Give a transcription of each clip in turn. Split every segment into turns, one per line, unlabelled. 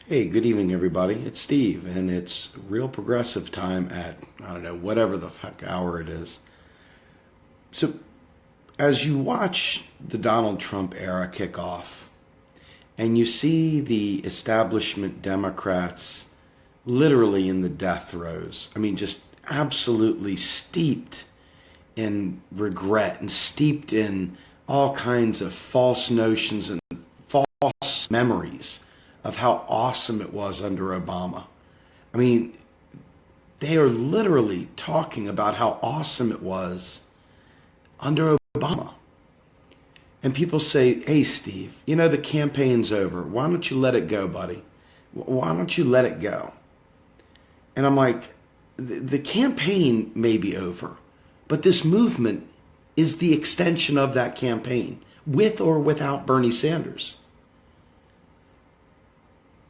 Hey, good evening, everybody. It's Steve, and it's real progressive time at, I don't know, whatever the fuck hour it is. So, as you watch the Donald Trump era kick off, and you see the establishment Democrats literally in the death throes, I mean, just absolutely steeped in regret and steeped in all kinds of false notions and false memories of how awesome it was under Obama. I mean, they are literally talking about how awesome it was under Obama. And people say, hey, Steve, you know, the campaign's over. Why don't you let it go, buddy? Why don't you let it go? And I'm like, the campaign may be over, but this movement is the extension of that campaign, with or without Bernie Sanders.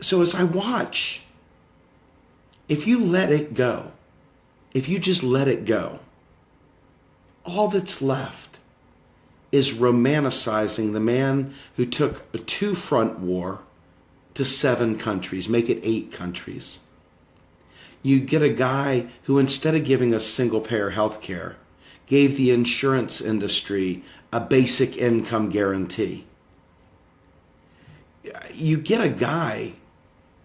So as I watch, if you let it go, if you just let it go, all that's left is romanticizing the man who took a two-front war to 7 countries, make it 8 countries. You get a guy who, instead of giving us single-payer health care, gave the insurance industry a basic income guarantee. You get a guy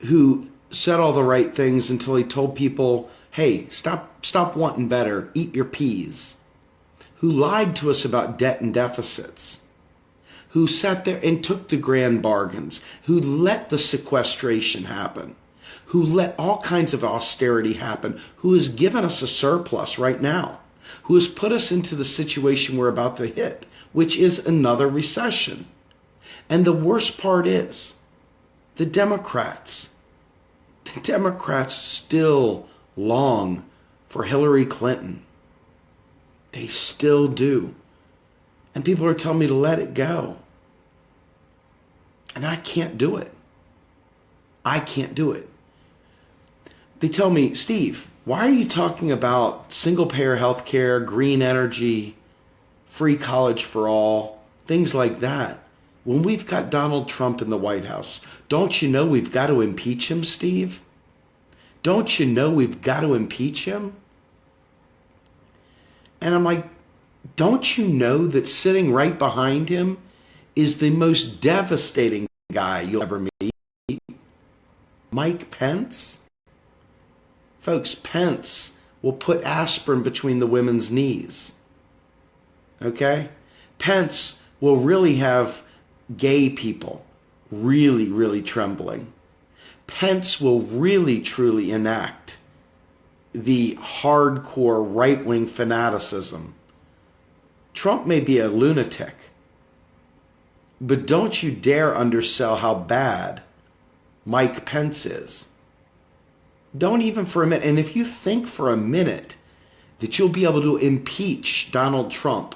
who said all the right things until he told people, hey, stop wanting better, eat your peas. Who lied to us about debt and deficits. Who sat there and took the grand bargains. Who let the sequestration happen. Who let all kinds of austerity happen. Who has given us a surplus right now. Who has put us into the situation we're about to hit, which is another recession. And the worst part is, the Democrats still long for Hillary Clinton. They still do. And people are telling me to let it go. And I can't do it. I can't do it. They tell me, Steve, why are you talking about single-payer health care, green energy, free college for all, things like that, when we've got Donald Trump in the White House? Don't you know we've got to impeach him, Steve? Don't you know we've got to impeach him? And I'm like, don't you know that sitting right behind him is the most devastating guy you'll ever meet? Mike Pence? Folks, Pence will put aspirin between the women's knees. Okay? Pence will really have gay people really, really trembling. Pence will really, truly enact the hardcore right-wing fanaticism. Trump may be a lunatic, but don't you dare undersell how bad Mike Pence is. Don't even for a minute. And if you think for a minute that you'll be able to impeach Donald Trump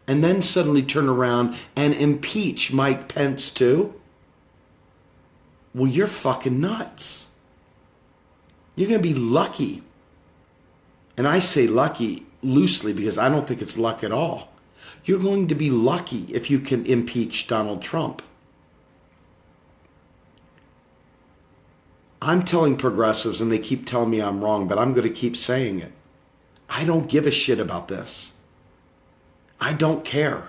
and then suddenly turn around and impeach Mike Pence too, well, you're fucking nuts. You're going to be lucky. And I say lucky loosely because I don't think it's luck at all. You're going to be lucky if you can impeach Donald Trump. I'm telling progressives, and they keep telling me I'm wrong, but I'm going to keep saying it. I don't give a shit about this. I don't care.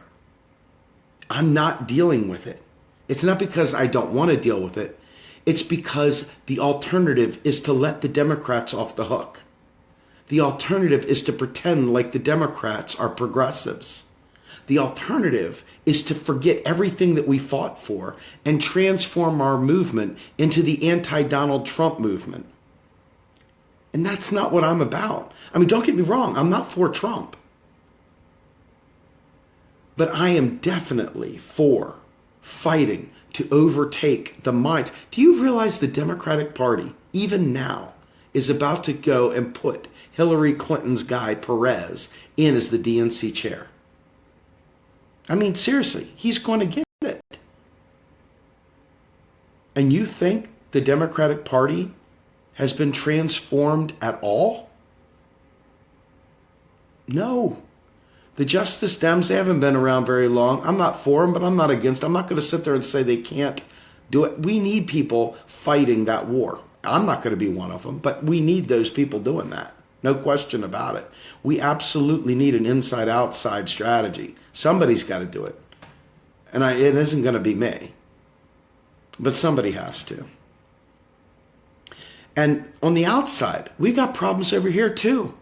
I'm not dealing with it. It's not because I don't want to deal with it. It's because the alternative is to let the Democrats off the hook. The alternative is to pretend like the Democrats are progressives. The alternative is to forget everything that we fought for and transform our movement into the anti-Donald Trump movement. And that's not what I'm about. I mean, don't get me wrong, I'm not for Trump. But I am definitely for fighting to overtake the minds. Do you realize the Democratic Party, even now, is about to go and put Hillary Clinton's guy, Perez, in as the DNC chair? I mean, seriously, he's going to get it. And you think the Democratic Party has been transformed at all? No. The Justice Dems, they haven't been around very long. I'm not for them, but I'm not against them. I'm not going to sit there and say they can't Do it. We need people fighting that war. I'm not going to be one of them, but we need those people doing that. No question about it. We absolutely need an inside-outside strategy. Somebody's got to do it. And it isn't going to be me. But somebody has to. And on the outside, we got problems over here too.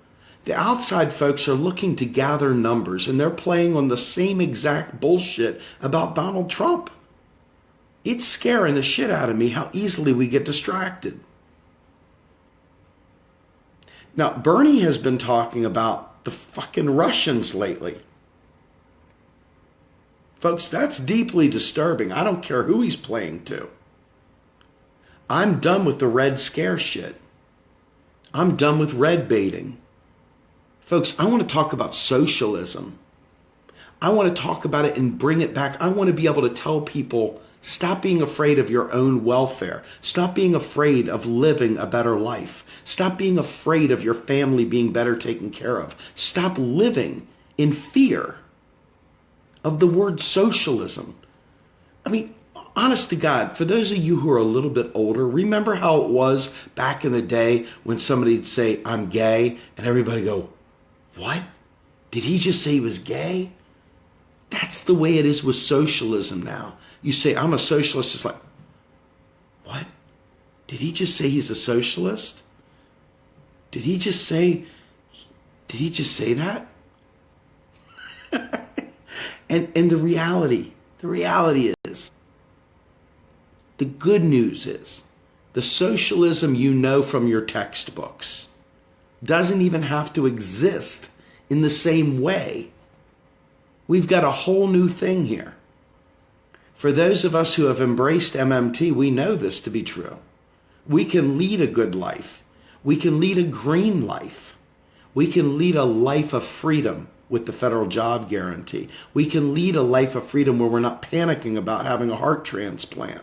The outside folks are looking to gather numbers, and they're playing on the same exact bullshit about Donald Trump. It's scaring the shit out of me how easily we get distracted. Now, Bernie has been talking about the fucking Russians lately. Folks, that's deeply disturbing. I don't care who he's playing to. I'm done with the Red Scare shit. I'm done with red baiting. Folks, I want to talk about socialism. I want to talk about it and bring it back. I want to be able to tell people, stop being afraid of your own welfare. Stop being afraid of living a better life. Stop being afraid of your family being better taken care of. Stop living in fear of the word socialism. I mean, honest to God, for those of you who are a little bit older, remember how it was back in the day when somebody'd say, I'm gay, and everybody go, what? Did he just say he was gay? That's the way it is with socialism now. You say, I'm a socialist. It's like, what? Did he just say he's a socialist? Did he just say that? and the reality is, the good news is, the socialism you know from your textbooks doesn't even have to exist in the same way. We've got a whole new thing here. For those of us who have embraced MMT, we know this to be true. We can lead a good life. We can lead a green life. We can lead a life of freedom with the federal job guarantee. We can lead a life of freedom where we're not panicking about having a heart transplant.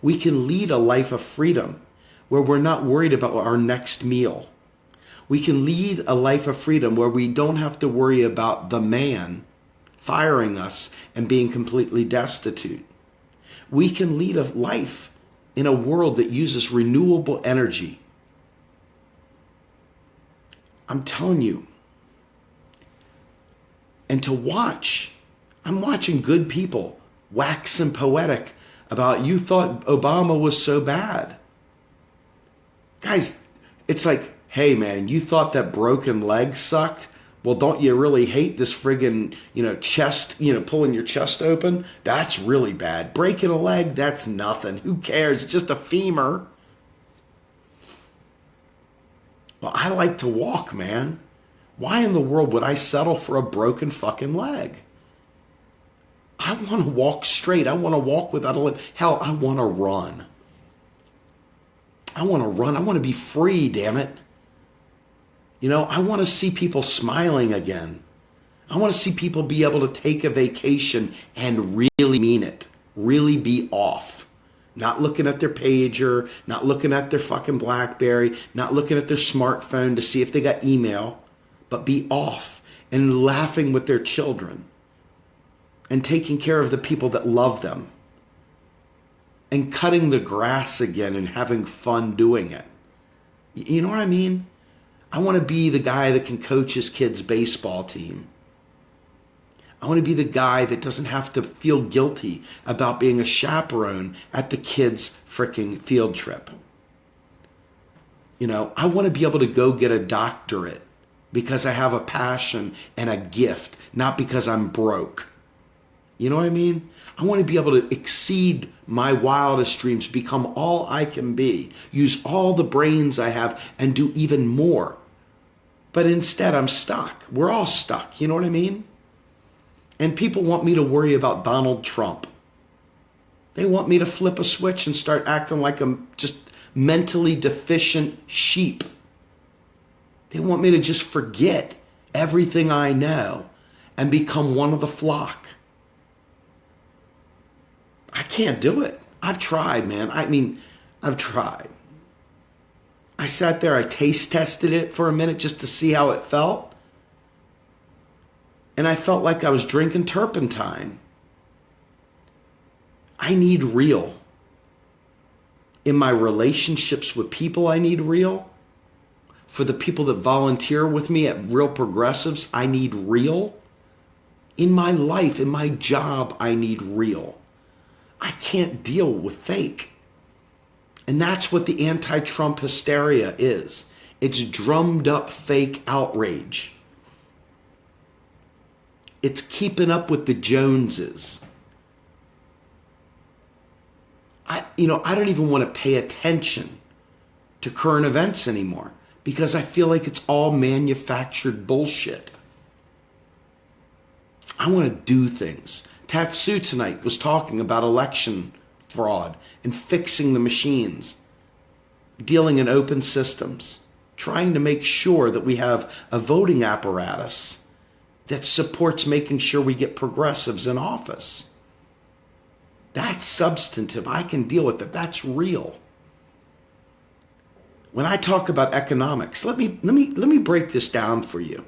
We can lead a life of freedom where we're not worried about our next meal. We can lead a life of freedom where we don't have to worry about the man firing us and being completely destitute. We can lead a life in a world that uses renewable energy. I'm telling you. And to watch, I'm watching good people waxing poetic about, you thought Obama was so bad. Guys, it's like, hey man, you thought that broken leg sucked? Well, don't you really hate this friggin', chest, pulling your chest open? That's really bad. Breaking a leg, that's nothing. Who cares? It's just a femur. Well, I like to walk, man. Why in the world would I settle for a broken fucking leg? I want to walk straight. I want to walk without a leg. Hell, I want to run. I want to run. I want to be free, damn it. I want to see people smiling again. I want to see people be able to take a vacation and really mean it. Really be off. Not looking at their pager, not looking at their fucking BlackBerry, not looking at their smartphone to see if they got email, but be off and laughing with their children and taking care of the people that love them and cutting the grass again and having fun doing it. You know what I mean? I want to be the guy that can coach his kid's baseball team. I want to be the guy that doesn't have to feel guilty about being a chaperone at the kid's freaking field trip. I want to be able to go get a doctorate because I have a passion and a gift, not because I'm broke. You know what I mean? I want to be able to exceed my wildest dreams, become all I can be, use all the brains I have, and do even more. But instead, I'm stuck. We're all stuck. You know what I mean? And people want me to worry about Donald Trump. They want me to flip a switch and start acting like I'm just mentally deficient sheep. They want me to just forget everything I know and become one of the flock. I can't do it. I've tried, man. I've tried. I sat there, I taste tested it for a minute just to see how it felt. And I felt like I was drinking turpentine. I need real. In my relationships with people, I need real. For the people that volunteer with me at Real Progressives, I need real. In my life, in my job, I need real. I can't deal with fake. And that's what the anti-Trump hysteria is. It's drummed up fake outrage. It's keeping up with the Joneses. I don't even want to pay attention to current events anymore because I feel like it's all manufactured bullshit. I want to do things. Tatsu tonight was talking about election fraud and fixing the machines, dealing in open systems, trying to make sure that we have a voting apparatus that supports making sure we get progressives in office. That's substantive. I can deal with it. That's real. When I talk about economics, let me break this down for you.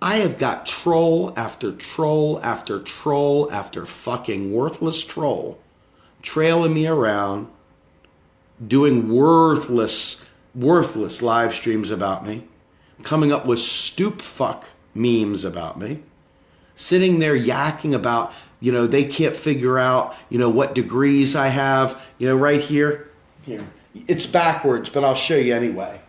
I have got troll after troll after troll after fucking worthless troll trailing me around, doing worthless live streams about me, coming up with stoop fuck memes about me, sitting there yakking about, they can't figure out, what degrees I have, right here. Here. It's backwards, but I'll show you anyway.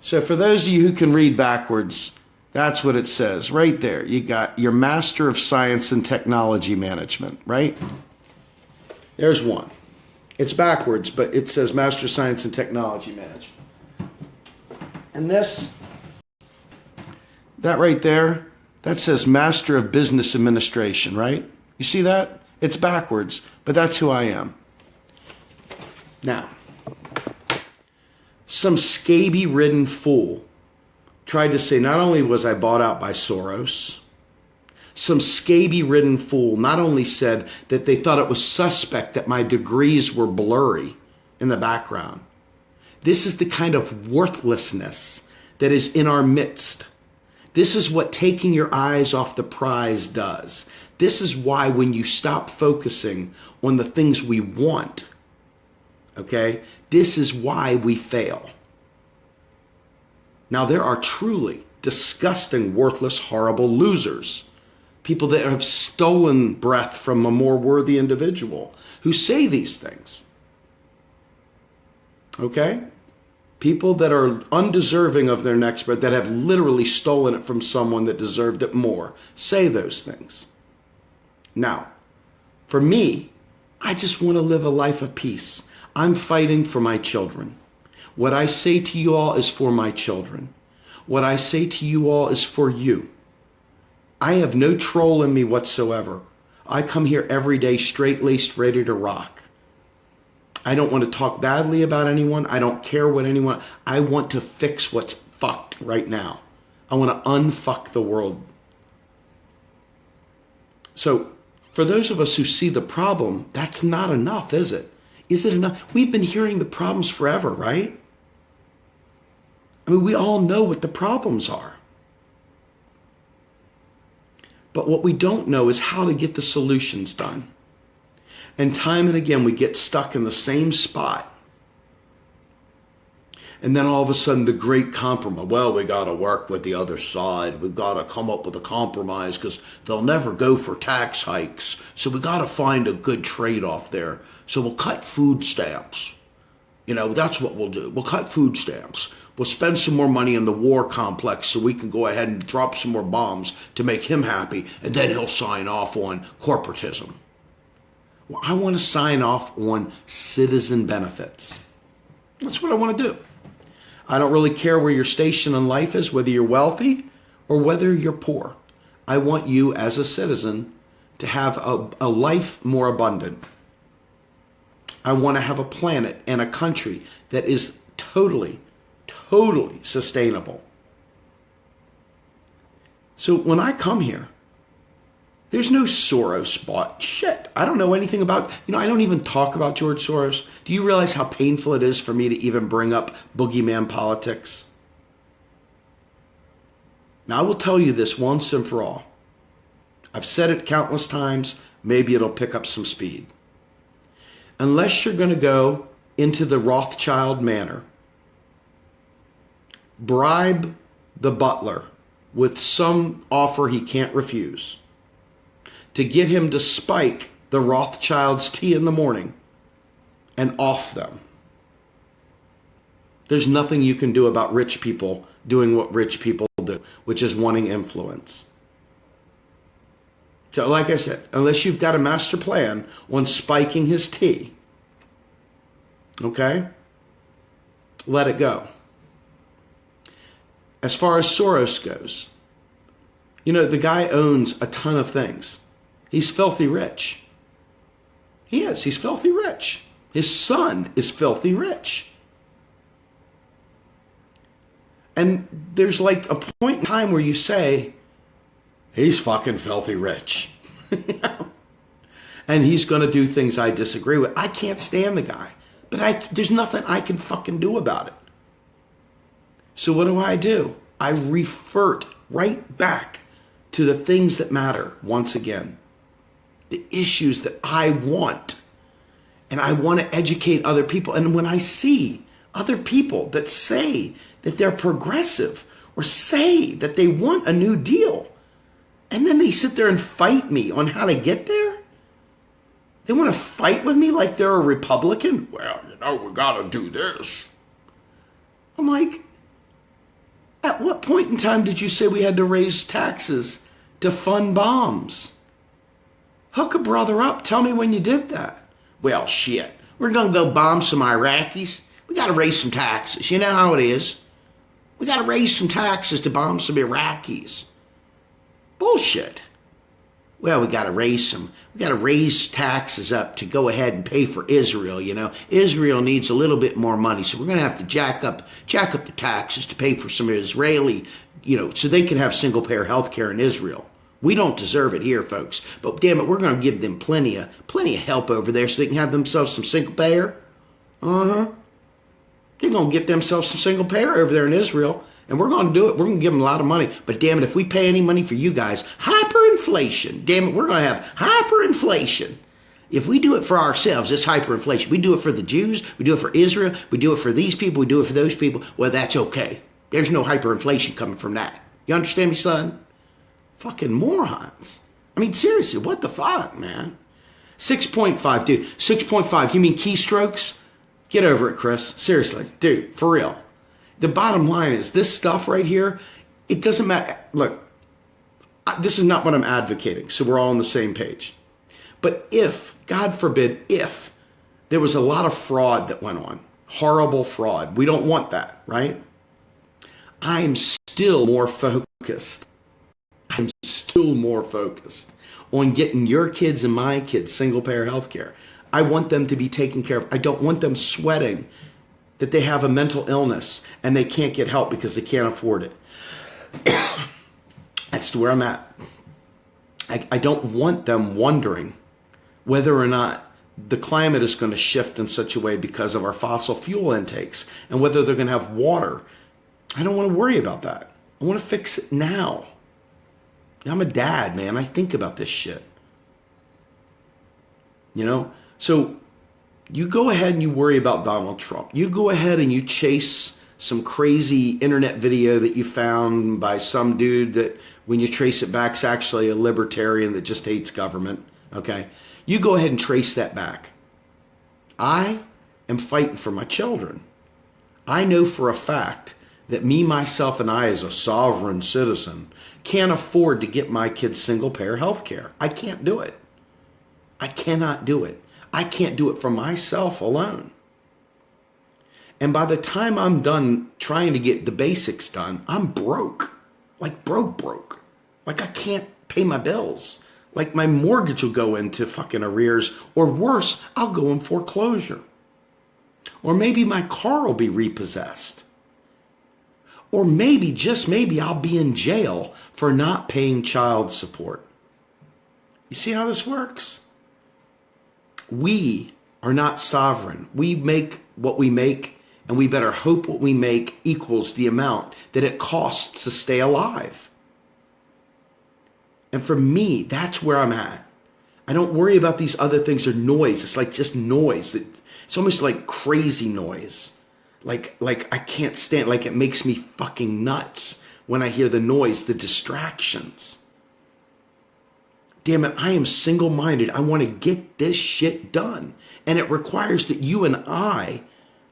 So for those of you who can read backwards, that's what it says right there. You got your Master of Science and Technology Management, right? There's one. It's backwards, but it says Master of Science and Technology Management. And this, that right there, that says Master of Business Administration, right? You see that? It's backwards, but that's who I am. Now, some scaby-ridden fool tried to say not only was I bought out by Soros, some scaby-ridden fool not only said that they thought it was suspect that my degrees were blurry in the background. This is the kind of worthlessness that is in our midst. This is what taking your eyes off the prize does. This is why when you stop focusing on the things we want, okay, this is why we fail. Now, there are truly disgusting, worthless, horrible losers. People that have stolen breath from a more worthy individual who say these things. Okay? People that are undeserving of their next breath, that have literally stolen it from someone that deserved it more, say those things. Now, for me, I just want to live a life of peace. I'm fighting for my children. What I say to you all is for my children. What I say to you all is for you. I have no troll in me whatsoever. I come here every day straight-laced, ready to rock. I don't want to talk badly about anyone. I don't care what anyone... I want to fix what's fucked right now. I want to unfuck the world. So, for those of us who see the problem, that's not enough, is it? Is it enough? We've been hearing the problems forever, right? I mean, we all know what the problems are. But what we don't know is how to get the solutions done. And time and again, we get stuck in the same spot. And then all of a sudden, the great compromise. Well, we got to work with the other side. We've got to come up with a compromise because they'll never go for tax hikes. So we got to find a good trade-off there. So we'll cut food stamps. That's what we'll do. We'll cut food stamps. We'll spend some more money in the war complex so we can go ahead and drop some more bombs to make him happy, and then he'll sign off on corporatism. Well, I want to sign off on citizen benefits. That's what I want to do. I don't really care where your station in life is, whether you're wealthy or whether you're poor. I want you as a citizen to have a life more abundant. I want to have a planet and a country that is totally sustainable. So when I come here, there's no Soros bought shit. I don't know anything about, I don't even talk about George Soros. Do you realize how painful it is for me to even bring up boogeyman politics? Now, I will tell you this once and for all. I've said it countless times. Maybe it'll pick up some speed. unless you're going to go into the Rothschild manner, bribe the butler with some offer he can't refuse to get him to spike the Rothschild's tea in the morning and off them. There's nothing you can do about rich people doing what rich people do, which is wanting influence. So like I said, unless you've got a master plan on spiking his tea, okay, let it go. As far as Soros goes, you know, the guy owns a ton of things. He's filthy rich. He is. He's filthy rich. His son is filthy rich. And there's like a point in time where you say, he's fucking filthy rich. And he's going to do things I disagree with. I can't stand the guy, but there's nothing I can fucking do about it. So what do? I revert right back to the things that matter once again. The issues that I want. And I want to educate other people. And when I see other people that say that they're progressive or say that they want a new deal, and then they sit there and fight me on how to get there. They want to fight with me like they're a Republican. Well, you know, we got to do this. I'm like, at what point in time did you say we had to raise taxes to fund bombs? Hook a brother up. Tell me when you did that. Well, shit. We're going to go bomb some Iraqis. We got to raise some taxes. You know how it is. We got to raise some taxes to bomb some Iraqis. Bullshit. Well, we got to raise taxes up to go ahead and pay for Israel, you know. Israel needs a little bit more money, so we're going to have to jack up the taxes to pay for some Israeli, you know, so they can have single-payer health care in Israel. We don't deserve it here, folks. But damn it, we're going to give them plenty of help over there so they can have themselves some single-payer. They're going to get themselves some single-payer over there in Israel. And we're going to do it. We're going to give them a lot of money. But damn it, if we pay any money for you guys, hyperinflation. Damn it, we're going to have hyperinflation. If we do it for ourselves, it's hyperinflation. We do it for the Jews. We do it for Israel. We do it for these people. We do it for those people. Well, that's okay. There's no hyperinflation coming from that. You understand me, son? Fucking morons. I mean, seriously, what the fuck, man? 6.5, dude. 6.5. You mean keystrokes? Get over it, Chris. Seriously, dude, for real. The bottom line is this stuff right here, it doesn't matter. Look, this is not what I'm advocating, so we're all on the same page. But if, God forbid, if there was a lot of fraud that went on, horrible fraud, we don't want that, right? I'm still more focused. I'm still more focused on getting your kids and my kids single-payer health care. I want them to be taken care of. I don't want them sweating that they have a mental illness and they can't get help because they can't afford it. That's where I'm at. I don't want them wondering whether or not the climate is going to shift in such a way because of our fossil fuel intakes and whether they're going to have water. I don't want to worry about that. I want to fix it now. I'm a dad, man. I think about this shit. You know? So you go ahead and you worry about Donald Trump. You go ahead and you chase some crazy internet video that you found by some dude that when you trace it back is actually a libertarian that just hates government. Okay? You go ahead and trace that back. I am fighting for my children. I know for a fact that me, myself, and I as a sovereign citizen can't afford to get my kids single-payer health care. I can't do it. I cannot do it. I can't do it for myself alone. And by the time I'm done trying to get the basics done, I'm broke. Like broke. Like I can't pay my bills. Like my mortgage will go into fucking arrears. Or worse, I'll go in foreclosure. Or maybe my car will be repossessed. Or maybe, just maybe, I'll be in jail for not paying child support. You see how this works? We are not sovereign. We make what we make, and we better hope what we make equals the amount that it costs to stay alive. And for me, that's where I'm at. I don't worry about these other things or noise. It's like just noise. It's almost like crazy noise. Like I can't stand, like it makes me fucking nuts when I hear the noise, the distractions. Damn it, I am single-minded. I want to get this shit done. And it requires that you and I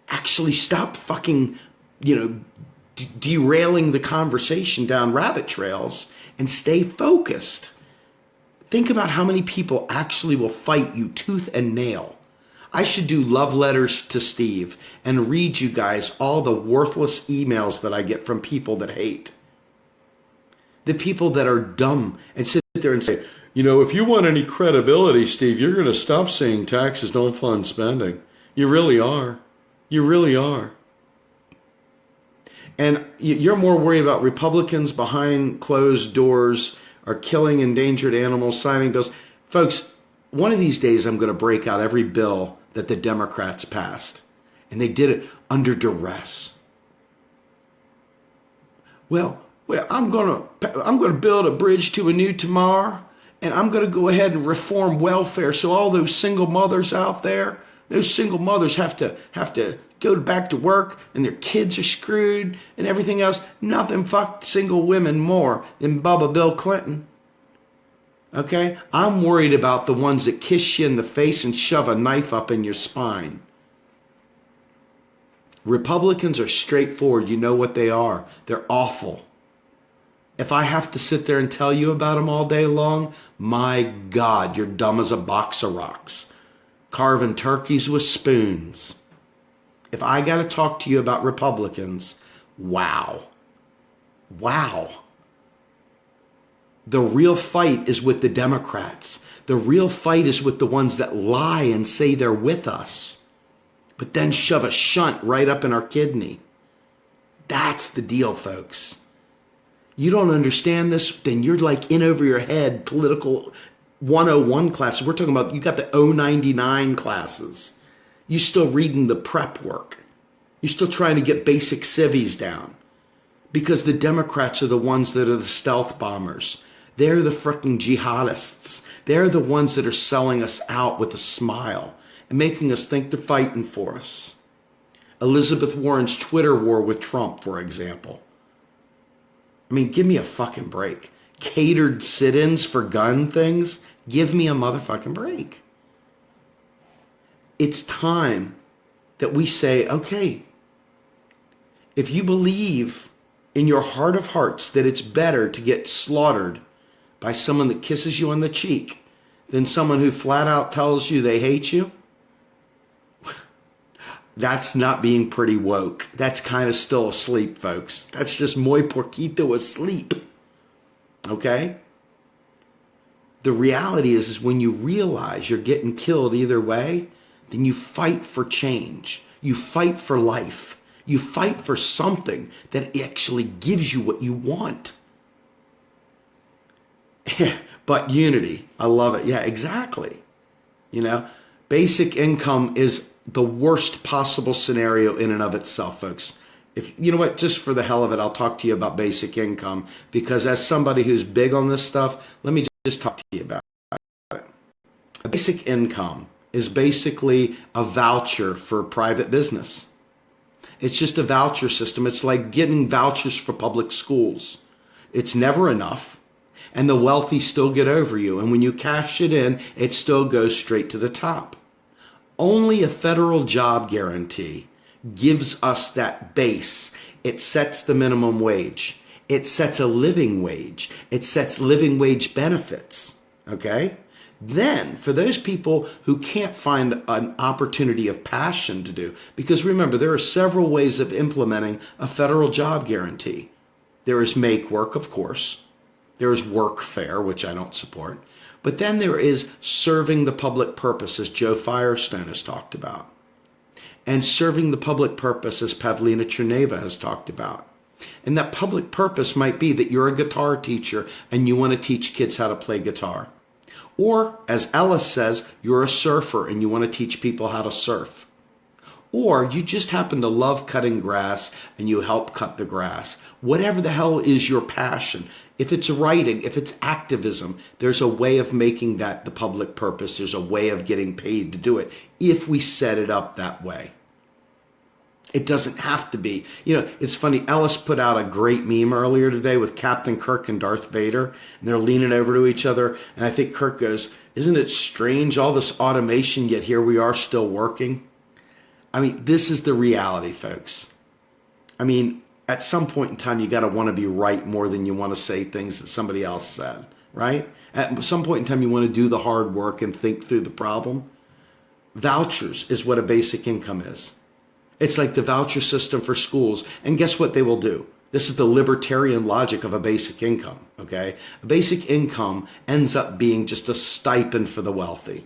actually stop fucking, derailing the conversation down rabbit trails and stay focused. Think about how many people actually will fight you tooth and nail. I should do love letters to Steve and read you guys all the worthless emails that I get from people that hate. The people that are dumb and sit there and say, if you want any credibility, Steve, you're going to stop saying taxes don't fund spending. You really are. You really are. And you're more worried about Republicans behind closed doors are killing endangered animals, signing bills. Folks, one of these days I'm going to break out every bill that the Democrats passed. And they did it under duress. Well, I'm going to build a bridge to a new tomorrow. And I'm going to go ahead and reform welfare so all those single mothers out there, those single mothers have to go back to work and their kids are screwed and everything else. Nothing fucked single women more than Bubba Bill Clinton. Okay? I'm worried about the ones that kiss you in the face and shove a knife up in your spine. Republicans are straightforward. You know what they are. They're awful. If I have to sit there and tell you about them all day long, my God, you're dumb as a box of rocks. Carving turkeys with spoons. If I got to talk to you about Republicans, wow. Wow. The real fight is with the Democrats. The real fight is with the ones that lie and say they're with us, but then shove a shunt right up in our kidney. That's the deal, folks. You don't understand this, then you're like in over your head political 101 classes. We're talking about, you got the 099 classes. You still reading the prep work. You're still trying to get basic civvies down. Because the Democrats are the ones that are the stealth bombers. They're the frickin' jihadists. They're the ones that are selling us out with a smile and making us think they're fighting for us. Elizabeth Warren's Twitter war with Trump, for example. I mean, give me a fucking break. Catered sit-ins for gun things? Give me a motherfucking break. It's time that we say, okay, if you believe in your heart of hearts that it's better to get slaughtered by someone that kisses you on the cheek than someone who flat out tells you they hate you, that's not being pretty woke. That's kind of still asleep, folks. That's just muy porquito asleep. Okay? The reality is when you realize you're getting killed either way, then you fight for change. You fight for life. You fight for something that actually gives you what you want. But unity, I love it. Yeah, exactly. Basic income is the worst possible scenario in and of itself, folks. If you know what, just for the hell of it, I'll talk to you about basic income, because as somebody who's big on this stuff, let me just talk to you about it. Basic income is basically a voucher for private business. It's just a voucher system. It's like getting vouchers for public schools. It's never enough, and the wealthy still get over you. And when you cash it in, it still goes straight to the top. Only a federal job guarantee gives us that base. It sets the minimum wage. It sets a living wage. It sets living wage benefits. Okay? Then, for those people who can't find an opportunity of passion to do, because remember, there are several ways of implementing a federal job guarantee. There is make work, of course. There is workfare, which I don't support. But then there is serving the public purpose, as Joe Firestone has talked about. And serving the public purpose, as Pavlina Cherneva has talked about. And that public purpose might be that you're a guitar teacher and you want to teach kids how to play guitar. Or, as Ellis says, you're a surfer and you want to teach people how to surf. Or you just happen to love cutting grass and you help cut the grass. Whatever the hell is your passion. If it's writing, if it's activism, there's a way of making that the public purpose. There's a way of getting paid to do it if we set it up that way. It doesn't have to be. It's funny. Ellis put out a great meme earlier today with Captain Kirk and Darth Vader, and they're leaning over to each other. And I think Kirk goes, "Isn't it strange, all this automation, yet here we are still working?" This is the reality, folks. At some point in time, you got to want to be right more than you want to say things that somebody else said, right? At some point in time, you want to do the hard work and think through the problem. Vouchers is what a basic income is. It's like the voucher system for schools. And guess what they will do? This is the libertarian logic of a basic income, okay? A basic income ends up being just a stipend for the wealthy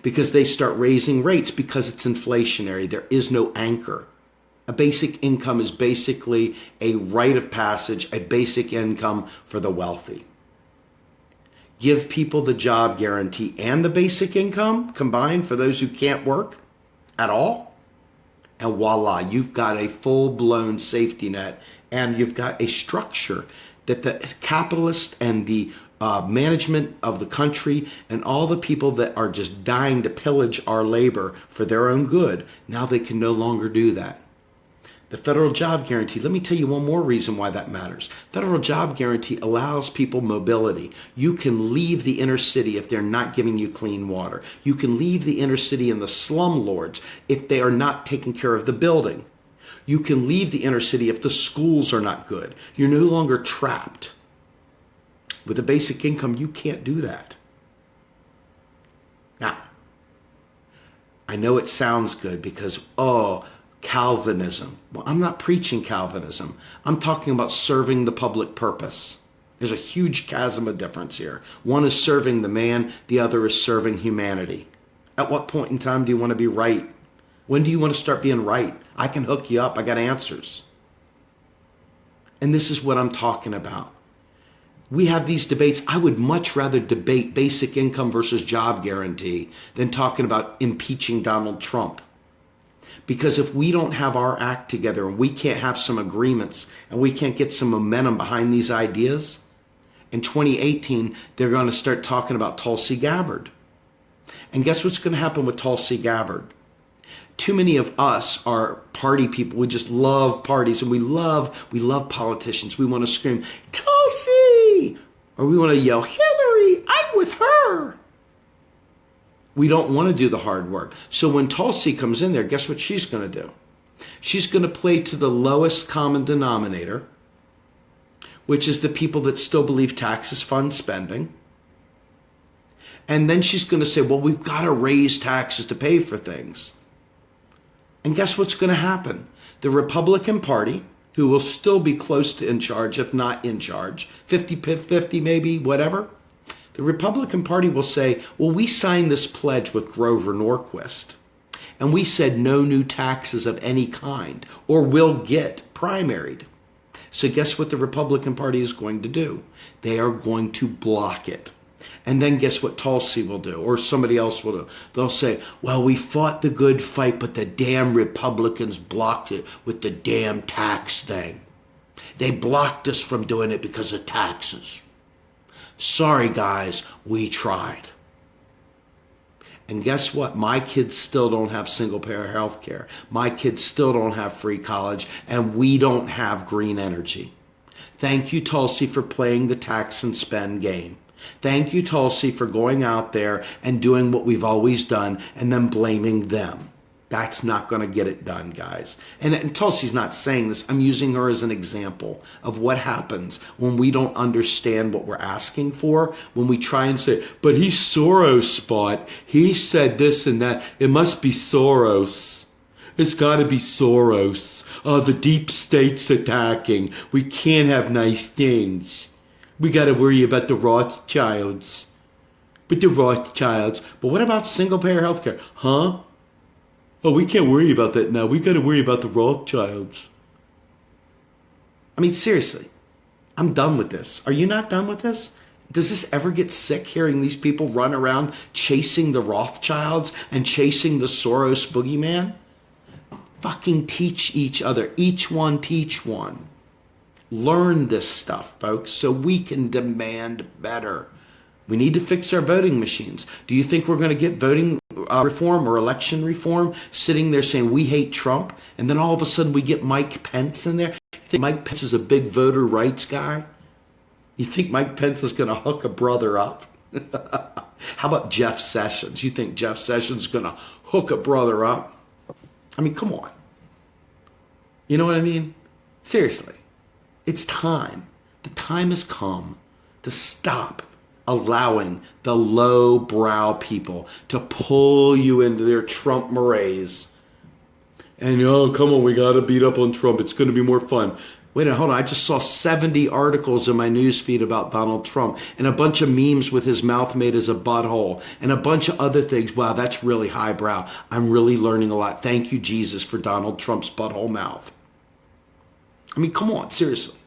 because they start raising rates because it's inflationary. There is no anchor. A basic income is basically a rite of passage, a basic income for the wealthy. Give people the job guarantee and the basic income combined for those who can't work at all. And voila, you've got a full-blown safety net, and you've got a structure that the capitalists and the management of the country and all the people that are just dying to pillage our labor for their own good, now they can no longer do that. The federal job guarantee, let me tell you one more reason why that matters. Federal job guarantee allows people mobility. You can leave the inner city if they're not giving you clean water. You can leave the inner city and the slumlords if they are not taking care of the building. You can leave the inner city if the schools are not good. You're no longer trapped. With a basic income, you can't do that. Now, I know it sounds good because, Calvinism. Well, I'm not preaching Calvinism. I'm talking about serving the public purpose. There's a huge chasm of difference here. One is serving the man, the other is serving humanity. At what point in time do you want to be right? When do you want to start being right? I can hook you up. I got answers. And this is what I'm talking about. We have these debates. I would much rather debate basic income versus job guarantee than talking about impeaching Donald Trump. Because if we don't have our act together and we can't have some agreements and we can't get some momentum behind these ideas, in 2018, they're going to start talking about Tulsi Gabbard. And guess what's going to happen with Tulsi Gabbard? Too many of us are party people. We just love parties and we love politicians. We want to scream, Tulsi! Or we want to yell, Hillary, I'm with her. We don't want to do the hard work. So when Tulsi comes in there, guess what she's going to do? She's going to play to the lowest common denominator, which is the people that still believe taxes fund spending. And then she's going to say, well, we've got to raise taxes to pay for things. And guess what's going to happen? The Republican Party, who will still be close to in charge, if not in charge, 50-50 maybe, whatever, the Republican Party will say, well, we signed this pledge with Grover Norquist, and we said no new taxes of any kind, or we'll get primaried. So guess what the Republican Party is going to do? They are going to block it. And then guess what Tulsi will do, or somebody else will do? They'll say, well, we fought the good fight, but the damn Republicans blocked it with the damn tax thing. They blocked us from doing it because of taxes. Sorry, guys, we tried. And guess what? My kids still don't have single-payer health care. My kids still don't have free college, and we don't have green energy. Thank you, Tulsi, for playing the tax and spend game. Thank you, Tulsi, for going out there and doing what we've always done and then blaming them. That's not going to get it done, guys. And Tulsi's not saying this. I'm using her as an example of what happens when we don't understand what we're asking for, when we try and say, but he's Soros, Spot. He said this and that. It must be Soros. It's got to be Soros. Oh, the deep state's attacking. We can't have nice things. We got to worry about the Rothschilds. But the Rothschilds. But what about single-payer health care? Huh? Oh, we can't worry about that now. We got to worry about the Rothschilds. I mean, seriously, I'm done with this. Are you not done with this? Does this ever get sick hearing these people run around chasing the Rothschilds and chasing the Soros boogeyman? Fucking teach each other. Each one teach one. Learn this stuff, folks, so we can demand better. We need to fix our voting machines. Do you think we're going to get voting reform or election reform sitting there saying we hate Trump, and then all of a sudden we get Mike Pence in there? You think Mike Pence is a big voter rights guy? You think Mike Pence is going to hook a brother up? How about Jeff Sessions? You think Jeff Sessions is going to hook a brother up? I mean, come on. You know what I mean? Seriously. It's time. The time has come to stop allowing the low-brow people to pull you into their Trump maraes. And, oh, come on, we got to beat up on Trump. It's going to be more fun. Wait a minute, hold on. I just saw 70 articles in my newsfeed about Donald Trump and a bunch of memes with his mouth made as a butthole and a bunch of other things. Wow, that's really highbrow. I'm really learning a lot. Thank you, Jesus, for Donald Trump's butthole mouth. I mean, come on, seriously.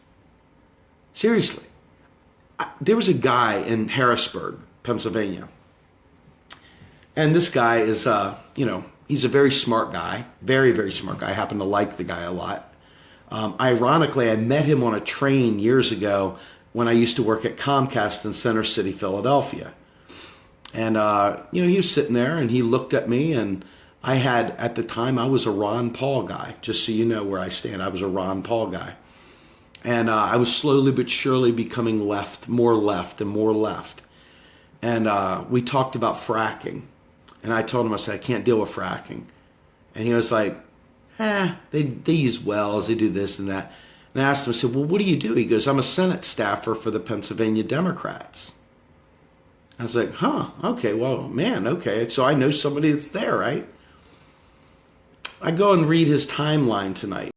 Seriously. There was a guy in Harrisburg, Pennsylvania. And this guy is, he's a very smart guy. Very, very smart guy. I happen to like the guy a lot. Ironically, I met him on a train years ago when I used to work at Comcast in Center City, Philadelphia. And, he was sitting there and he looked at me, and at the time, I was a Ron Paul guy, just so you know where I stand. I was a Ron Paul guy. And I was slowly but surely becoming more left and more left. And we talked about fracking. And I told him, I said, I can't deal with fracking. And he was like, they use wells, they do this and that. And I asked him, I said, well, what do you do? He goes, I'm a Senate staffer for the Pennsylvania Democrats. I was like, okay, well, man, okay. So I know somebody that's there, right? I go and read his timeline tonight.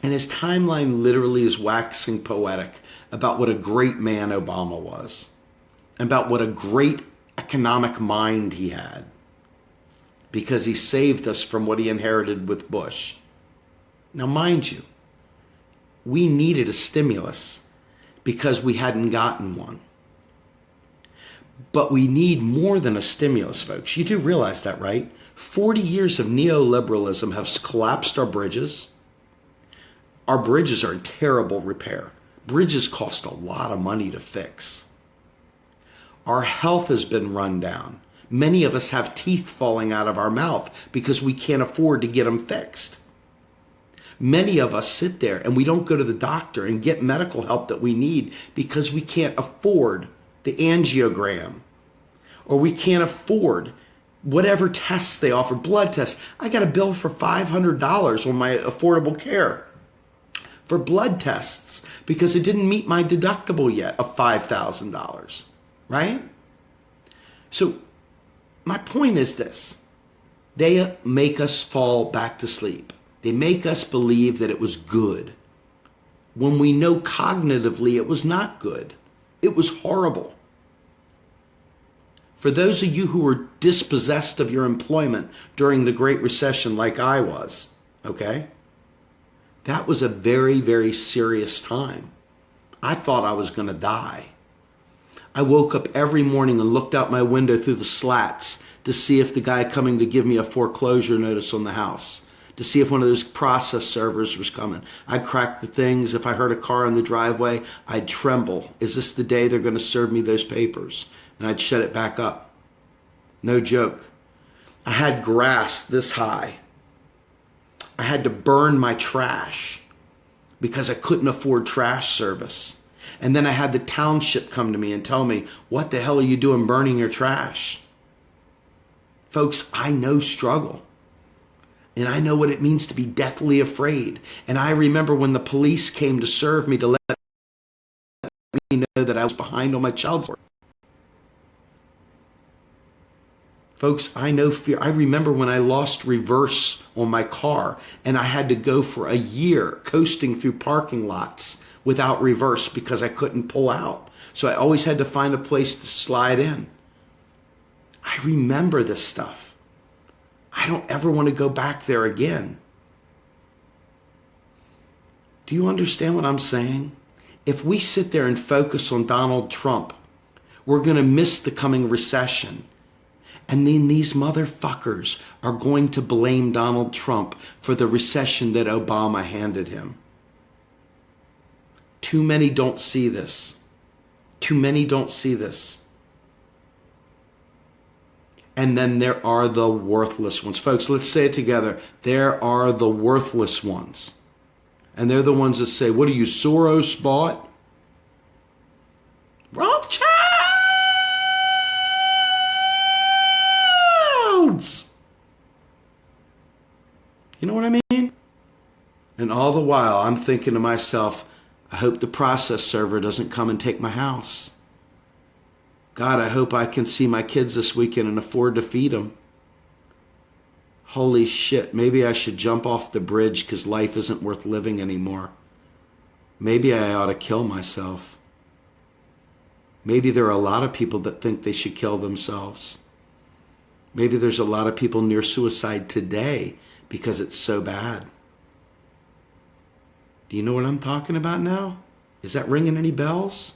And his timeline literally is waxing poetic about what a great man Obama was, about what a great economic mind he had, because he saved us from what he inherited with Bush. Now, mind you, we needed a stimulus because we hadn't gotten one. But we need more than a stimulus, folks. You do realize that, right? 40 years of neoliberalism has collapsed our bridges. Our bridges are in terrible repair. Bridges cost a lot of money to fix. Our health has been run down. Many of us have teeth falling out of our mouth because we can't afford to get them fixed. Many of us sit there and we don't go to the doctor and get medical help that we need because we can't afford the angiogram, or we can't afford whatever tests they offer, blood tests. I got a bill for $500 on my Affordable Care for blood tests because it didn't meet my deductible yet of $5,000, right? So my point is this. They make us fall back to sleep. They make us believe that it was good when we know cognitively it was not good. It was horrible. For those of you who were dispossessed of your employment during the Great Recession like I was, okay? That was a very, very serious time. I thought I was going to die. I woke up every morning and looked out my window through the slats to see if the guy coming to give me a foreclosure notice on the house, to see if one of those process servers was coming. I'd crack the things. If I heard a car in the driveway, I'd tremble. Is this the day they're going to serve me those papers? And I'd shut it back up. No joke. I had grass this high. I had to burn my trash because I couldn't afford trash service. And then I had the township come to me and tell me, what the hell are you doing burning your trash? Folks, I know struggle. And I know what it means to be deathly afraid. And I remember when the police came to serve me to let me know that I was behind on my child support. Folks, I know fear. I remember when I lost reverse on my car and I had to go for a year coasting through parking lots without reverse because I couldn't pull out. So I always had to find a place to slide in. I remember this stuff. I don't ever want to go back there again. Do you understand what I'm saying? If we sit there and focus on Donald Trump, we're going to miss the coming recession. And then these motherfuckers are going to blame Donald Trump for the recession that Obama handed him. Too many don't see this. Too many don't see this. And then there are the worthless ones. Folks, let's say it together. There are the worthless ones. And they're the ones that say, what are you, Soros bought? Rothschilds! You know what I mean? And all the while, I'm thinking to myself, I hope the process server doesn't come and take my house. God, I hope I can see my kids this weekend and afford to feed them. Holy shit, maybe I should jump off the bridge because life isn't worth living anymore. Maybe I ought to kill myself. Maybe there are a lot of people that think they should kill themselves. Maybe there's a lot of people near suicide today because it's so bad. Do you know what I'm talking about now? Is that ringing any bells?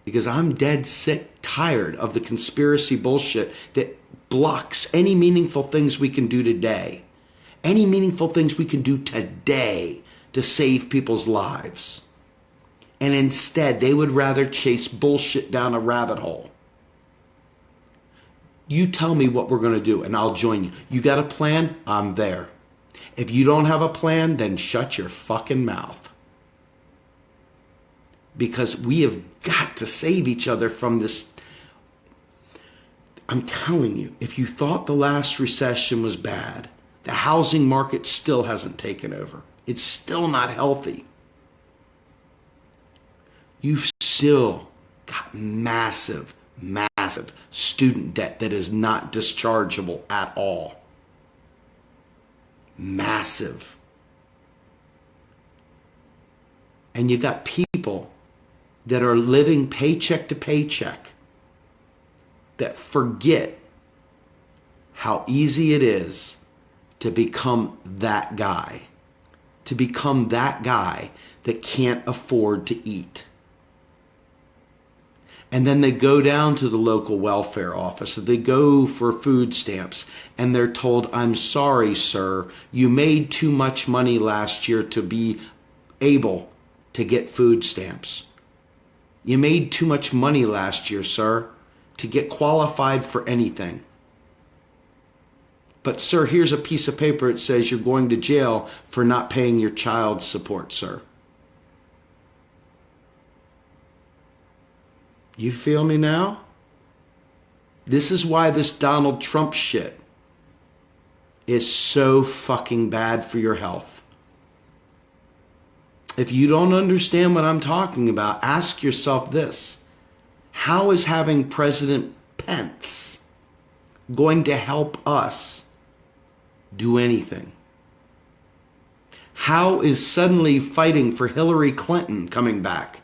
Because I'm dead sick, tired of the conspiracy bullshit that blocks any meaningful things we can do today. Any meaningful things we can do today to save people's lives. And instead, they would rather chase bullshit down a rabbit hole. You tell me what we're going to do and I'll join you. You got a plan? I'm there. If you don't have a plan, then shut your fucking mouth. Because we have got to save each other from this. I'm telling you, if you thought the last recession was bad, the housing market still hasn't taken over. It's still not healthy. You've still got massive, massive student debt that is not dischargeable at all. Massive. And you got people that are living paycheck to paycheck that forget how easy it is to become that guy. To become that guy that can't afford to eat. And then they go down to the local welfare office, or they go for food stamps, and they're told, I'm sorry, sir, you made too much money last year to be able to get food stamps. You made too much money last year, sir, to get qualified for anything. But, sir, here's a piece of paper that says you're going to jail for not paying your child support, sir. You feel me now? This is why this Donald Trump shit is so fucking bad for your health. If you don't understand what I'm talking about, ask yourself this. How is having President Pence going to help us do anything? How is suddenly fighting for Hillary Clinton coming back?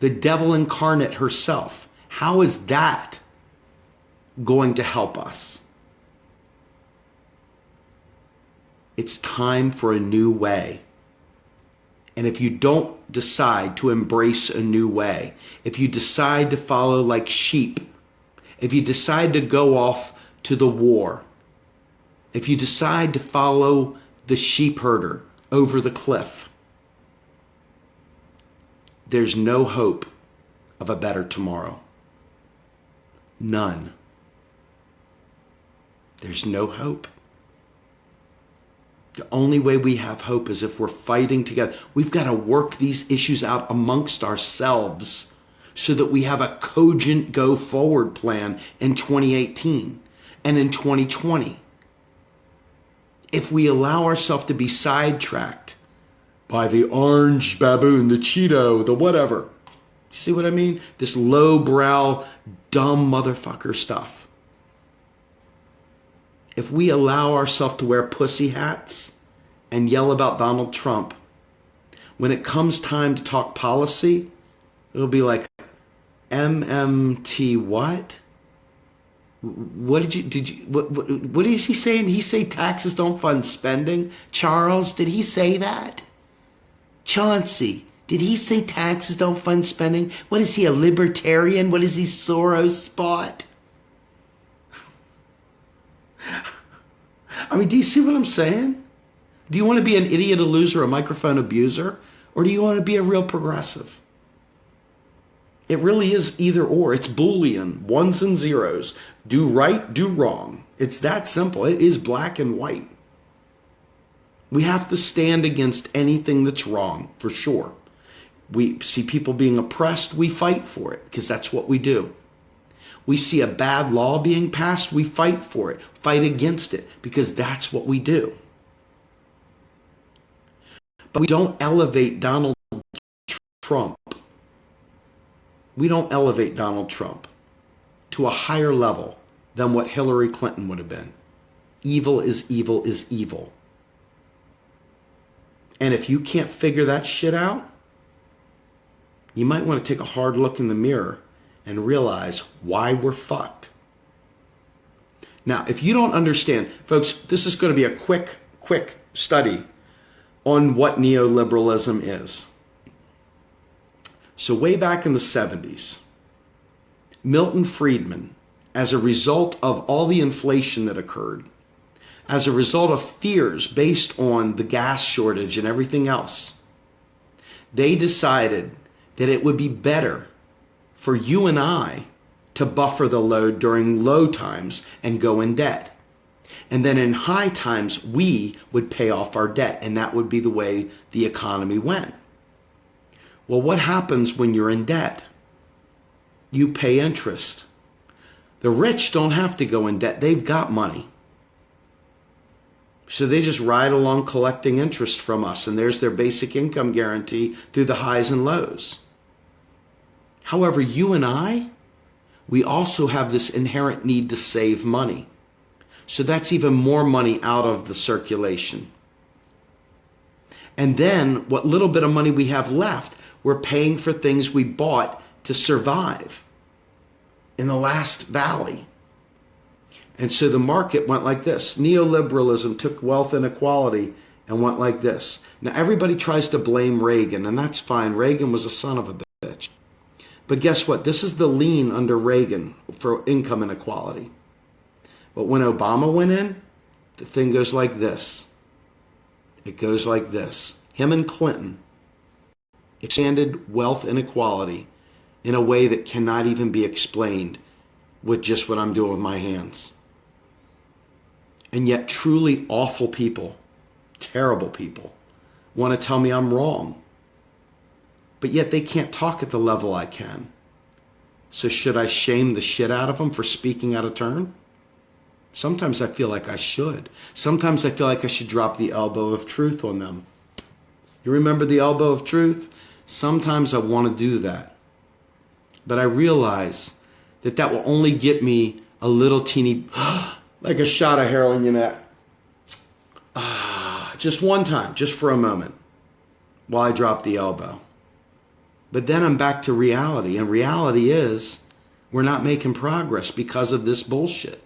The devil incarnate herself. How is that going to help us? It's time for a new way. And if you don't decide to embrace a new way, if you decide to follow like sheep, if you decide to go off to the war, if you decide to follow the sheep herder over the cliff, there's no hope of a better tomorrow. None. There's no hope. The only way we have hope is if we're fighting together. We've got to work these issues out amongst ourselves so that we have a cogent go forward plan in 2018 and in 2020. If we allow ourselves to be sidetracked by the orange baboon, the Cheeto, the whatever. See what I mean? This lowbrow, dumb motherfucker stuff. If we allow ourselves to wear pussy hats and yell about Donald Trump, when it comes time to talk policy, it'll be like, MMT what? What what is he saying? Did he say taxes don't fund spending? Charles, did he say that? Chauncey, did he say taxes don't fund spending? What is he, a libertarian? What is he, Soros spot? I mean, do you see what I'm saying? Do you want to be an idiot, a loser, a microphone abuser? Or do you want to be a real progressive? It really is either or. It's Boolean, ones and zeros. Do right, do wrong. It's that simple. It is black and white. We have to stand against anything that's wrong, for sure. We see people being oppressed, we fight for it, because that's what we do. We see a bad law being passed, we fight for it, fight against it, because that's what we do. But we don't elevate Donald Trump. We don't elevate Donald Trump to a higher level than what Hillary Clinton would have been. Evil is evil is evil. And if you can't figure that shit out, you might want to take a hard look in the mirror and realize why we're fucked. Now, if you don't understand, folks, this is going to be a quick study on what neoliberalism is. So way back in the 70s, Milton Friedman, as a result of all the inflation that occurred, as a result of fears based on the gas shortage and everything else, they decided that it would be better for you and I to buffer the load during low times and go in debt. And then in high times, we would pay off our debt, and that would be the way the economy went. Well, what happens when you're in debt? You pay interest. The rich don't have to go in debt. They've got money. So they just ride along collecting interest from us, and there's their basic income guarantee through the highs and lows. However, you and I, we also have this inherent need to save money. So that's even more money out of the circulation. And then what little bit of money we have left, we're paying for things we bought to survive in the last valley. And so the market went like this. Neoliberalism took wealth inequality and went like this. Now everybody tries to blame Reagan, and that's fine. Reagan was a son of a bitch. But guess what? This is the lean under Reagan for income inequality. But when Obama went in, the thing goes like this. It goes like this. Him and Clinton expanded wealth inequality in a way that cannot even be explained with just what I'm doing with my hands. And yet truly awful people, terrible people, want to tell me I'm wrong. But yet they can't talk at the level I can. So should I shame the shit out of them for speaking out of turn? Sometimes I feel like I should. Sometimes I feel like I should drop the elbow of truth on them. You remember the elbow of truth? Sometimes I want to do that. But I realize that that will only get me a little teeny, like a shot of heroin in your neck. Just one time, just for a moment, while I drop the elbow. But then I'm back to reality. And reality is we're not making progress because of this bullshit.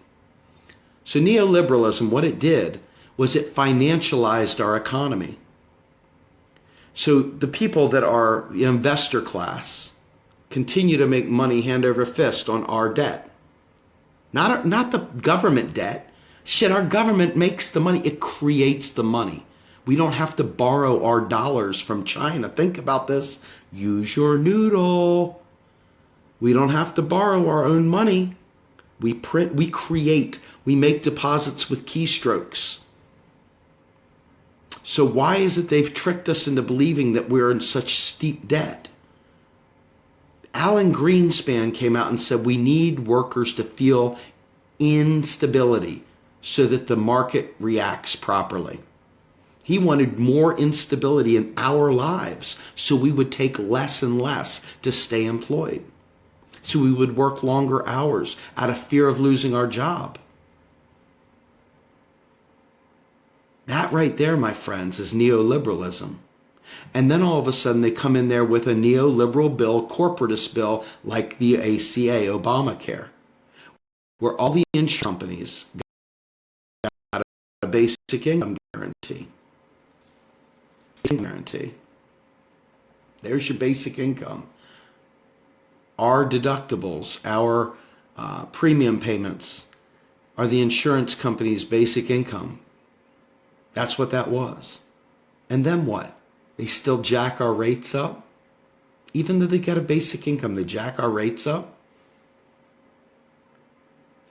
So neoliberalism, what it did was it financialized our economy. So the people that are the investor class continue to make money hand over fist on our debt. Not the government debt. Shit, our government makes the money. It creates the money. We don't have to borrow our dollars from China. Think about this. Use your noodle. We don't have to borrow our own money. We print, we create, we make deposits with keystrokes. So why is it they've tricked us into believing that we're in such steep debt? Alan Greenspan came out and said we need workers to feel instability so that the market reacts properly. He wanted more instability in our lives so we would take less and less to stay employed. So we would work longer hours out of fear of losing our job. That right there, my friends, is neoliberalism. And then all of a sudden they come in there with a neoliberal bill, corporatist bill, like the ACA, Obamacare, where all the insurance companies got a basic income guarantee. There's your basic income. Our deductibles, our premium payments are the insurance company's basic income. That's what that was. And then what? They still jack our rates up? Even though they get a basic income, they jack our rates up?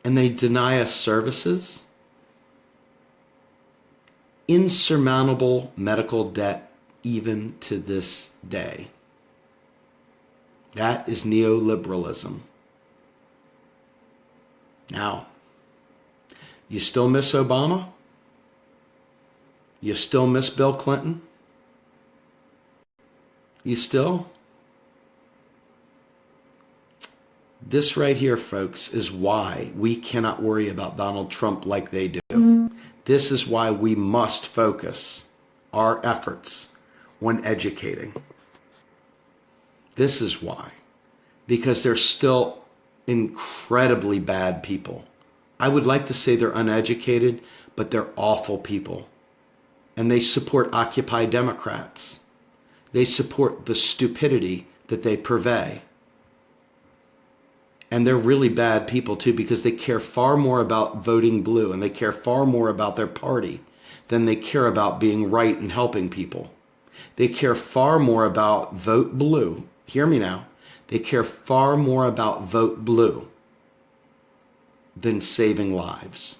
And they deny us services? Insurmountable medical debt even to this day. That is neoliberalism. Now, you still miss Obama? You still miss Bill Clinton? You still? This right here, folks, is why we cannot worry about Donald Trump like they do. This is why we must focus our efforts on educating. This is why. Because they're still incredibly bad people. I would like to say they're uneducated, but they're awful people. And they support Occupy Democrats. They support the stupidity that they purvey. And they're really bad people too, because they care far more about voting blue and they care far more about their party than they care about being right and helping people. They care far more about vote blue. Hear me now. They care far more about vote blue than saving lives.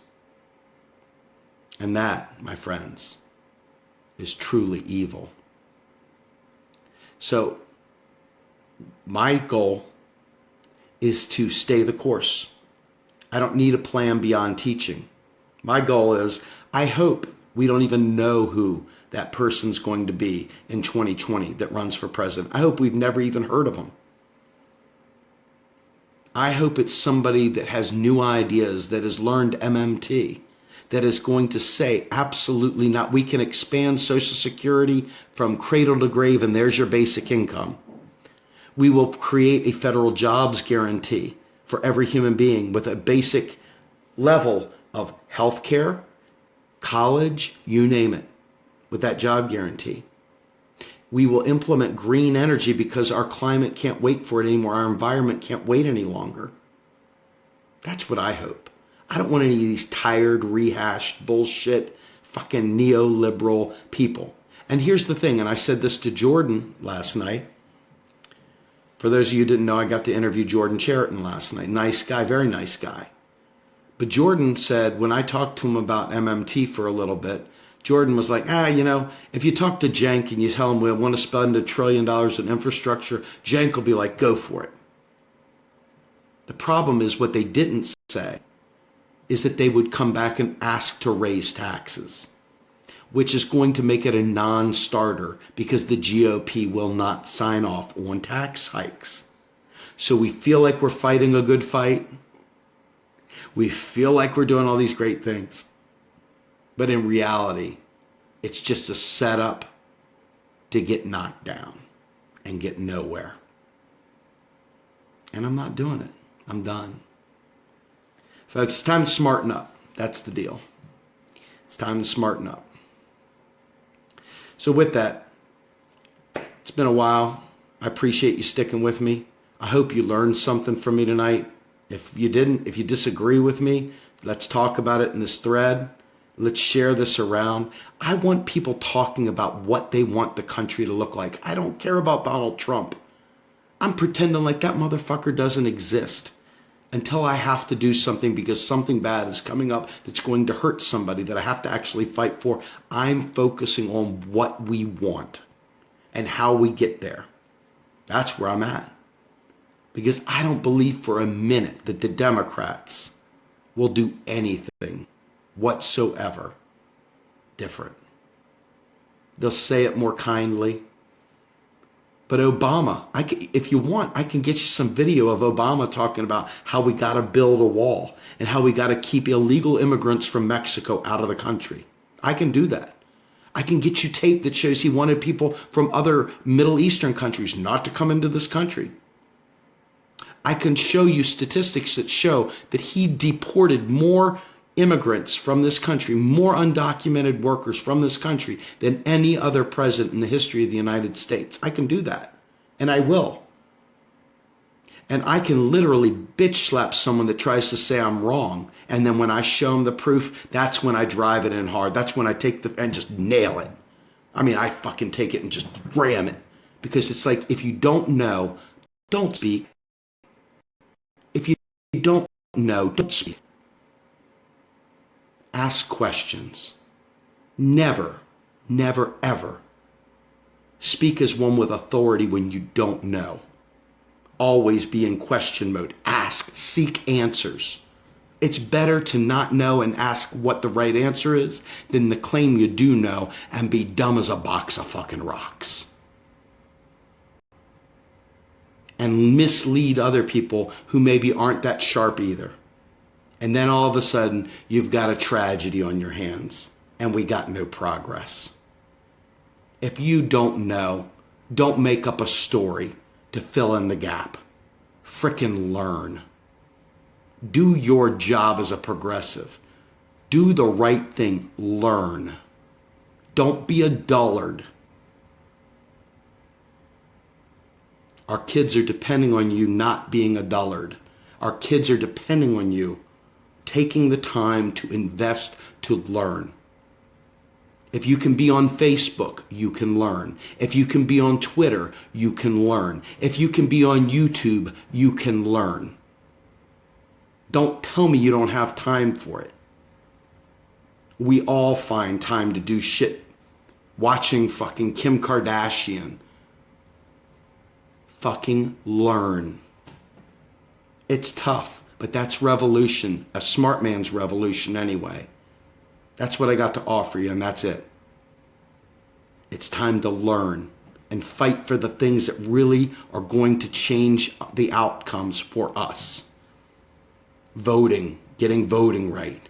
And that, my friends, is truly evil. So, my goal is to stay the course. I don't need a plan beyond teaching. My goal is, I hope we don't even know who that person's going to be in 2020 that runs for president. I hope we've never even heard of him. I hope it's somebody that has new ideas, that has learned MMT, that is going to say, absolutely not. We can expand Social Security from cradle to grave, and there's your basic income. We will create a federal jobs guarantee for every human being with a basic level of health care, college, you name it, with that job guarantee. We will implement green energy because our climate can't wait for it anymore. Our environment can't wait any longer. That's what I hope. I don't want any of these tired, rehashed, bullshit, fucking neoliberal people. And here's the thing, and I said this to Jordan last night. For those of you who didn't know, I got to interview Jordan Chariton last night. Nice guy, very nice guy. But Jordan said, when I talked to him about MMT for a little bit, Jordan was like, if you talk to Cenk and you tell him we want to spend $1 trillion in infrastructure, Cenk will be like, go for it. The problem is what they didn't say is that they would come back and ask to raise taxes, which is going to make it a non-starter because the GOP will not sign off on tax hikes. So we feel like we're fighting a good fight. We feel like we're doing all these great things. But in reality, it's just a setup to get knocked down and get nowhere. And I'm not doing it. I'm done. Folks, it's time to smarten up. That's the deal. It's time to smarten up. So with that, it's been a while. I appreciate you sticking with me. I hope you learned something from me tonight. If you didn't, if you disagree with me, let's talk about it in this thread. Let's share this around. I want people talking about what they want the country to look like. I don't care about Donald Trump. I'm pretending like that motherfucker doesn't exist until I have to do something because something bad is coming up that's going to hurt somebody that I have to actually fight for. I'm focusing on what we want and how we get there. That's where I'm at. Because I don't believe for a minute that the Democrats will do anything whatsoever different. They'll say it more kindly. But Obama, if you want, I can get you some video of Obama talking about how we got to build a wall and how we got to keep illegal immigrants from Mexico out of the country. I can do that. I can get you tape that shows he wanted people from other Middle Eastern countries not to come into this country. I can show you statistics that show that he deported more immigrants from this country, more undocumented workers from this country than any other president in the history of the United States. I can do that. And I will. And I can literally bitch slap someone that tries to say I'm wrong. And then when I show them the proof, that's when I drive it in hard. That's when I take and just nail it. I mean, I fucking take it and just ram it. Because it's like, if you don't know, don't speak. If you don't know, don't speak. Ask questions. Never, never, ever speak as one with authority when you don't know. Always be in question mode. Ask, seek answers. It's better to not know and ask what the right answer is than to claim you do know and be dumb as a box of fucking rocks. And mislead other people who maybe aren't that sharp either. And then all of a sudden, you've got a tragedy on your hands, and we got no progress. If you don't know, don't make up a story to fill in the gap. Frickin' learn. Do your job as a progressive. Do the right thing. Learn. Don't be a dullard. Our kids are depending on you not being a dullard. Our kids are depending on you taking the time to invest to learn. If you can be on Facebook, you can learn. If you can be on Twitter, you can learn. If you can be on YouTube, you can learn. Don't tell me you don't have time for it. We all find time to do shit. Watching fucking Kim Kardashian. Fucking learn. It's tough, but that's revolution. A smart man's revolution anyway. That's what I got to offer you, and that's it. It's time to learn and fight for the things that really are going to change the outcomes for us. Voting, getting voting right.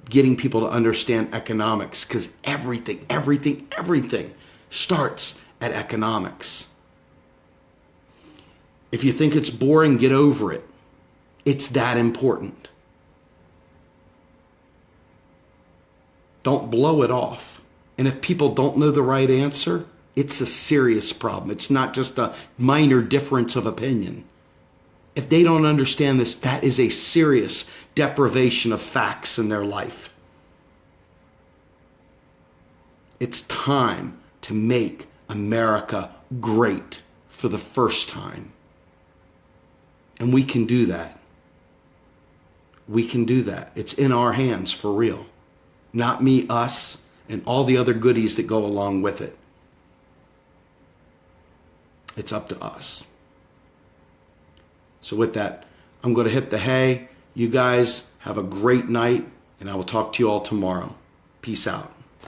Getting people to understand economics, because everything starts at economics. If you think it's boring, get over it. It's that important. Don't blow it off. And if people don't know the right answer, it's a serious problem. It's not just a minor difference of opinion. If they don't understand this, that is a serious deprivation of facts in their life. It's time to make America great for the first time. And we can do that. We can do that. It's in our hands for real. Not me, us, and all the other goodies that go along with it. It's up to us. So with that, I'm going to hit the hay. You guys have a great night, and I will talk to you all tomorrow. Peace out.